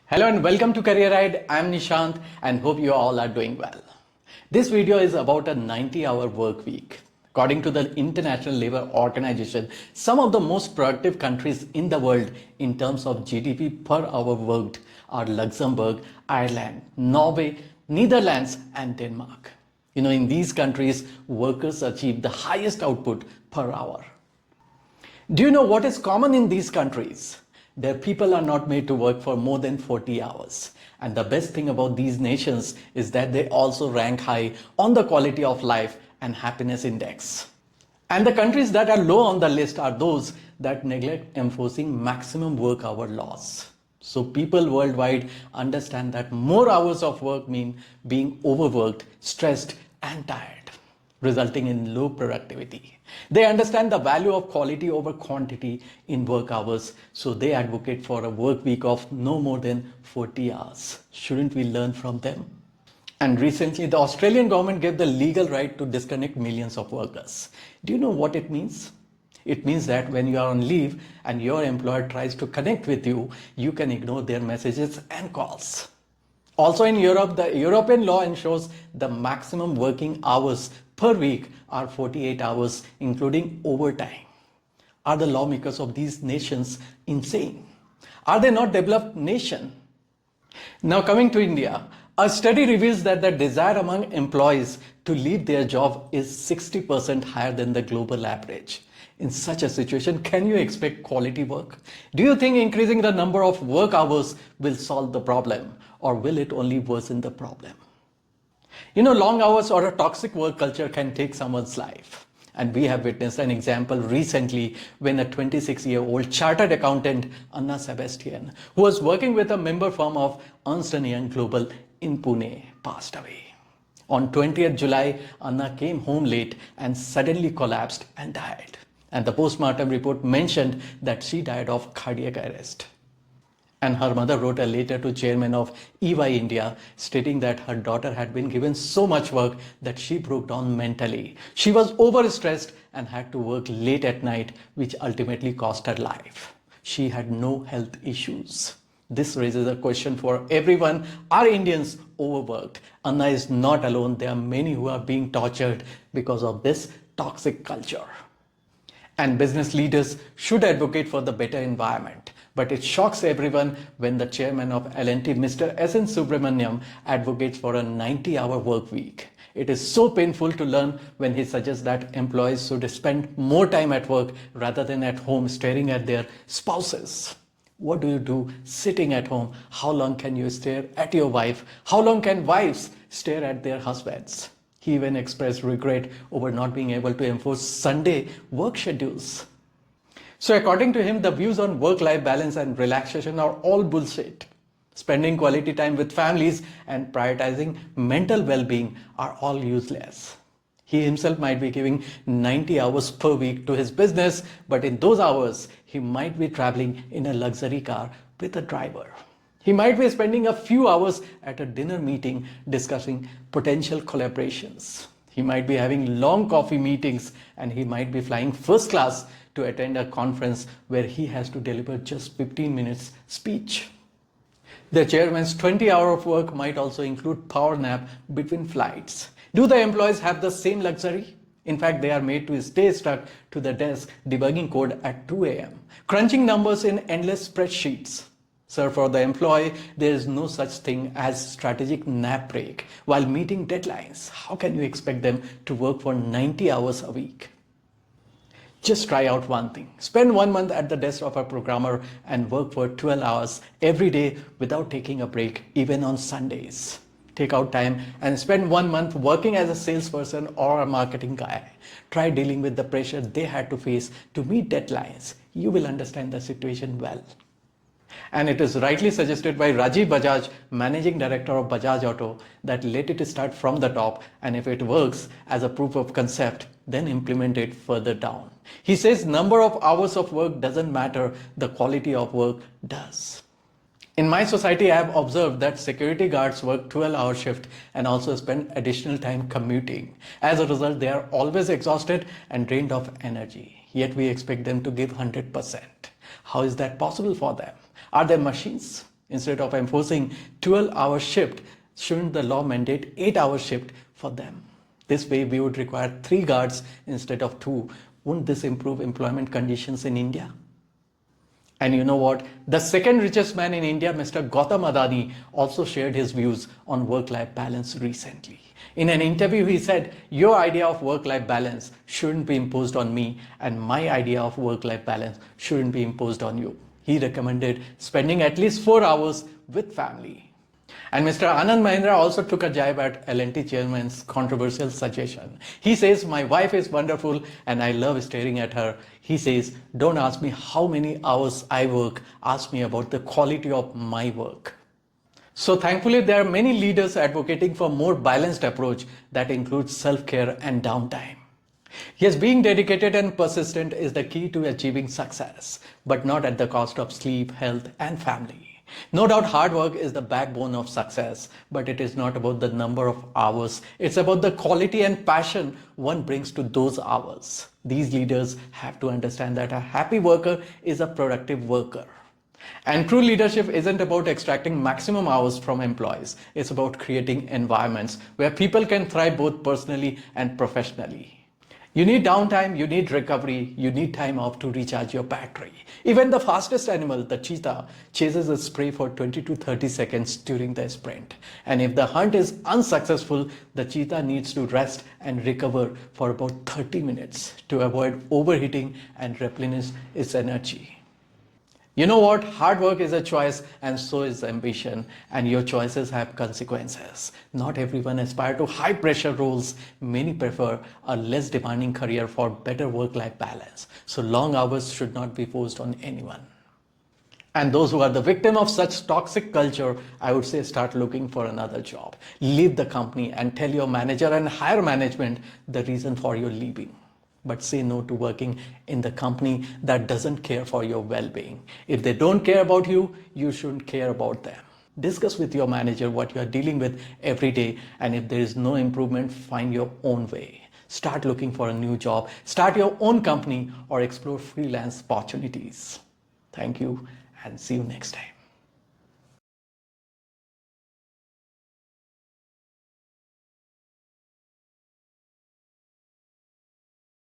Hello and welcome to Career Ride. I'm Nishant and hope you all are doing well. This video is about a 90-hour work week. According to the International Labour Organization, some of the most productive countries in the world in terms of GDP per hour worked are Luxembourg, Ireland, Norway, Netherlands and Denmark. In these countries, workers achieve the highest output per hour. Do you know what is common in these countries? Their people are not made to work for more than 40 hours. And the best thing about these nations is that they also rank high on the quality of life and happiness index. And the countries that are low on the list are those that neglect enforcing maximum work hour laws. So people worldwide understand that more hours of work mean being overworked, stressed and tired, resulting in low productivity. They understand the value of quality over quantity in work hours, so they advocate for a work week of no more than 40 hours. Shouldn't we learn from them? And recently, the Australian government gave the legal right to disconnect millions of workers. Do you know what it means? It means that when you are on leave and your employer tries to connect with you, you can ignore their messages and calls. Also in Europe, the European law ensures the maximum working hours per week are 48 hours, including overtime. Are the lawmakers of these nations insane? Are they not developed nation? Now coming to India, a study reveals that the desire among employees to leave their job is 60% higher than the global average. In such a situation, can you expect quality work? Do you think increasing the number of work hours will solve the problem, or will it only worsen the problem? Long hours or a toxic work culture can take someone's life. And we have witnessed an example recently when a 26-year-old chartered accountant, Anna Sebastian, who was working with a member firm of Ernst & Young Global in Pune, passed away. On 20th July, Anna came home late and suddenly collapsed and died. And the postmortem report mentioned that she died of cardiac arrest. And her mother wrote a letter to chairman of EY India stating that her daughter had been given so much work that she broke down mentally. She was overstressed and had to work late at night, which ultimately cost her life. She had no health issues. This raises a question for everyone. Are Indians overworked? Anna is not alone. There are many who are being tortured because of this toxic culture. And business leaders should advocate for the better environment. But it shocks everyone when the chairman of L&T, Mr. S.N. Subramaniam, advocates for a 90-hour work week. It is so painful to learn when he suggests that employees should spend more time at work rather than at home staring at their spouses. What do you do sitting at home? How long can you stare at your wife? How long can wives stare at their husbands? He even expressed regret over not being able to enforce Sunday work schedules. So according to him, the views on work-life balance and relaxation are all bullshit. Spending quality time with families and prioritizing mental well-being are all useless. He himself might be giving 90 hours per week to his business, but in those hours, he might be traveling in a luxury car with a driver. He might be spending a few hours at a dinner meeting discussing potential collaborations. He might be having long coffee meetings and he might be flying first class to attend a conference where he has to deliver just 15 minutes speech. The chairman's 20 hours of work might also include power nap between flights. Do the employees have the same luxury? In fact, they are made to stay stuck to the desk debugging code at 2 a.m., crunching numbers in endless spreadsheets. Sir, for the employee, there is no such thing as strategic nap break while meeting deadlines. How can you expect them to work for 90 hours a week? Just try out one thing. Spend 1 month at the desk of a programmer and work for 12 hours every day without taking a break, even on Sundays. Take out time and spend 1 month working as a salesperson or a marketing guy. Try dealing with the pressure they had to face to meet deadlines. You will understand the situation well. And it is rightly suggested by Rajiv Bajaj, Managing Director of Bajaj Auto, that let it start from the top, and if it works as a proof of concept, then implement it further down. He says number of hours of work doesn't matter, the quality of work does. In my society, I have observed that security guards work 12-hour shift and also spend additional time commuting. As a result, they are always exhausted and drained of energy. Yet we expect them to give 100%. How is that possible for them? Are they machines? Instead of enforcing 12-hour shift, shouldn't the law mandate 8-hour shift for them? This way we would require 3 guards instead of 2. Wouldn't this improve employment conditions in India? And you know what? The second richest man in India, Mr. Gautam Adani, also shared his views on work-life balance recently. In an interview, he said, "Your idea of work-life balance shouldn't be imposed on me, and my idea of work-life balance shouldn't be imposed on you." He recommended spending at least 4 hours with family. And Mr. Anand Mahindra also took a jab at L&T chairman's controversial suggestion. He says, "My wife is wonderful and I love staring at her." He says, "Don't ask me how many hours I work, ask me about the quality of my work." So thankfully, there are many leaders advocating for more balanced approach that includes self-care and downtime. Yes, being dedicated and persistent is the key to achieving success, but not at the cost of sleep, health, and family. No doubt hard work is the backbone of success, but it is not about the number of hours. It's about the quality and passion one brings to those hours. These leaders have to understand that a happy worker is a productive worker. And true leadership isn't about extracting maximum hours from employees. It's about creating environments where people can thrive both personally and professionally. You need downtime, you need recovery, you need time off to recharge your battery. Even the fastest animal, the cheetah, chases its prey for 20 to 30 seconds during the sprint. And if the hunt is unsuccessful, the cheetah needs to rest and recover for about 30 minutes to avoid overheating and replenish its energy. You know what? Hard work is a choice and so is ambition, and your choices have consequences. Not everyone aspires to high pressure roles. Many prefer a less demanding career for better work-life balance. So long hours should not be forced on anyone. And those who are the victim of such toxic culture, I would say start looking for another job. Leave the company and tell your manager and higher management the reason for your leaving. But say no to working in the company that doesn't care for your well-being. If they don't care about you, you shouldn't care about them. Discuss with your manager what you are dealing with every day, and if there is no improvement, find your own way. Start looking for a new job, start your own company, or explore freelance opportunities. Thank you and see you next time.